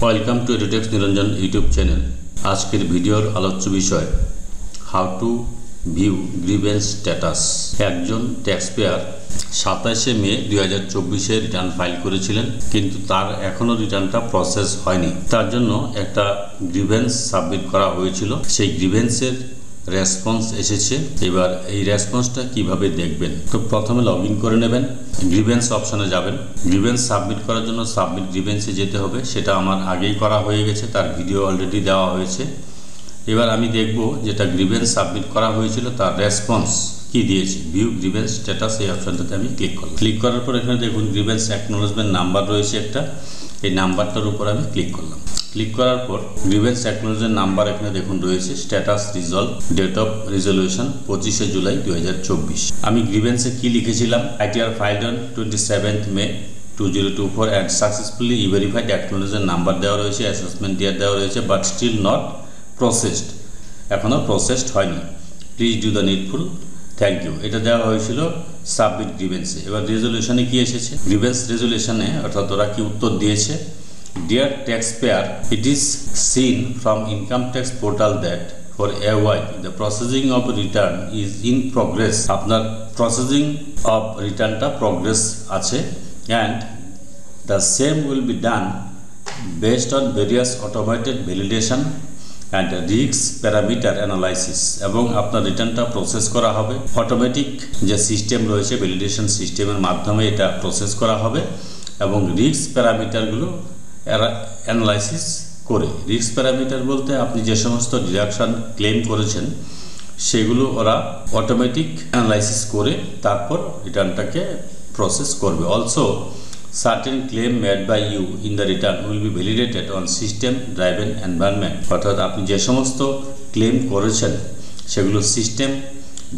Welcome to এডুটেক্স Niranjan YouTube channel. আজকের ভিডিওর আলোচ্য বিষয় how to view grievance status. একজন ট্যাক্স পেয়ার 27শে মে 2024-এ রিটার্ন ফাইল করেছিলেন, কিন্তু তার এখনও রিটার্নটা প্রসেস হয়নি। তার জন্য একটা গ্রিভেন্স সাবমিট করা হয়েছিল। সেই গ্রিভেন্সের রেসপন্স এসেছে। এবার এই রেসপন্সটা কিভাবে দেখবেন, তো প্রথমে লগ ইন করে নেবেন, গ্রিভেন্স অপশনে যাবেন। গ্রিভেন্স সাবমিট করার জন্য সাবমিট গ্রিভেন্সে যেতে হবে। সেটা আমার আগেই করা হয়ে গেছে, তার ভিডিও অলরেডি দেওয়া হয়েছে। এবার আমি দেখব যেটা গ্রিভেন্স সাবমিট করা হয়েছিল তার রেসপন্স কি দিয়েছে। ভিউ গ্রিভেন্স স্ট্যাটাস এই অপশনটাতে আমি ক্লিক করলাম। ক্লিক করার পর এখানে দেখুন গ্রিভেন্স অ্যাকনোলেজমেন্ট নাম্বার রয়েছে একটা, এই নাম্বারটার উপর আমি ক্লিক করলাম। ক্লিক করার পর গ্রিভেন্স অ্যাকনোলেজমেন্ট নাম্বার এখানে দেখুন রয়েছে, status resolved, date of resolution 25শে জুলাই 2024। আমি গ্রিভেন্সে কি লিখেছিলাম, ITR ফাইলড অন 27th May 2024 and successfully verified acknowledgement number দেওয়া রয়েছে, অ্যাসেসমেন্ট ইয়ার দেওয়া রয়েছে, বাট স্টিল নট প্রসেসড, এখনও প্রসেসড হয়নি, please do the needful, thank you. এটা দেওয়া হয়েছিল সাবমিট গ্রিভেন্সে। এবার রেজলিউশনে কি এসেছে, গ্রিভেন্স রেজলিউশনে অর্থাৎ ওরা কি উত্তর দিয়েছে, dear taxpayer, it is seen from income tax portal that for AY the processing of return is in progress. আপনার প্রসেসিং অফ রিটার্নটা প্রগ্রেস আছে, and the same will be done based on various automated validation and risk parameter analysis. এবং আপনার রিটার্নটা process করা হবে automatic যে system রয়েছে, validation সিস্টেমের মাধ্যমে এটা প্রসেস করা হবে এবং রিস্ক প্যারামিটারগুলো অ্যানালাইসিস করে। রিস্ক প্যারামিটার বলতে আপনি যে সমস্ত ডিডাকশন ক্লেম করেছেন সেগুলো ওরা অটোমেটিক অ্যানালাইসিস করে তারপর রিটার্নটাকে প্রসেস করবে। Also certain claim made by you in the return will be validated on system driven environment। অর্থাৎ আপনি যে সমস্ত ক্লেম করেছেন সেগুলো সিস্টেম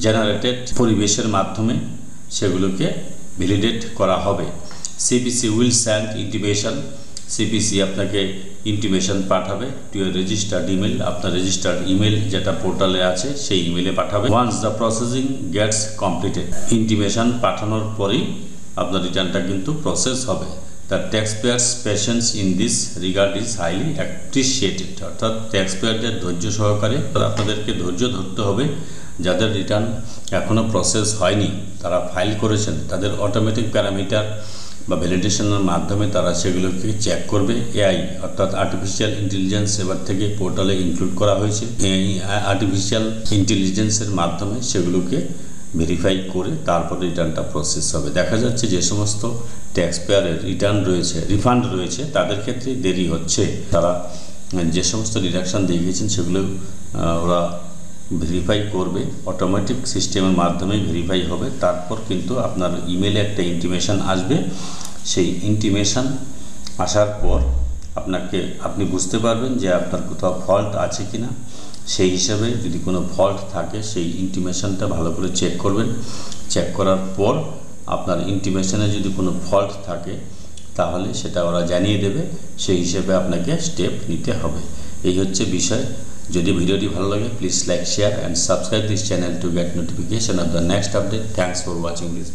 জেনারেটেড পরিবেশের মাধ্যমে সেগুলোকে ভ্যালিডেট করা হবে। CPC will send intimation, CPC আপনাকে ইন্টিমেশন পাঠাবে টু ইয়ার রেজিস্টার্ড ইমেল, আপনার রেজিস্টার্ড ইমেল যেটা পোর্টালে আছে সেই ইমেলে পাঠাবে। Once the processing gets completed, intimation পাঠানোর পরেই আপনার রিটার্নটা কিন্তু প্রসেস হবে। The taxpayer's patience in this regard is highly appreciated. অর্থাৎ ট্যাক্স পেয়ারদের ধৈর্য সহকারে আপনাদেরকে ধৈর্য ধরতে হবে। যাদের রিটার্ন এখনও প্রসেস হয়নি, তারা ফাইল করেছেন, তাদের অটোমেটিক প্যারামিটার বা ভ্যালিডেশনের মাধ্যমে তারা সেগুলোকে চেক করবে। AI অর্থাৎ আর্টিফিশিয়াল ইন্টেলিজেন্স এবার থেকে পোর্টালে ইনক্লুড করা হয়েছে। এই আর্টিফিশিয়াল ইন্টেলিজেন্সের মাধ্যমে সেগুলোকে ভেরিফাই করে তারপর রিটার্নটা প্রসেস হবে। দেখা যাচ্ছে যে সমস্ত ট্যাক্স পেয়ারের রিটার্ন রয়েছে, রিফান্ড রয়েছে, তাদের ক্ষেত্রে দেরি হচ্ছে। তারা যে সমস্ত ডিডাকশান দেখিয়েছেন সেগুলো ওরা ভেরিফাই করবে, অটোমেটিক সিস্টেমের মাধ্যমে ভেরিফাই হবে। তারপর কিন্তু আপনার ইমেলে একটা ইন্টিমেশন আসবে। সেই ইন্টিমেশন আসার পর আপনি বুঝতে পারবেন যে আপনার কোথাও ফল্ট আছে কিনা। সেই হিসাবে যদি কোনো ফল্ট থাকে সেই ইন্টিমেশনটা ভালো করে চেক করবেন। চেক করার পর আপনার ইন্টিমেশনে যদি কোনো ফল্ট থাকে তাহলে সেটা ওরা জানিয়ে দেবে, সেই হিসেবে আপনাকে স্টেপ নিতে হবে। এই হচ্ছে বিষয়। যদি ভিডিওটি ভালো লাগে please like, share and subscribe this channel to get notification off the next update. Thanks for watching this.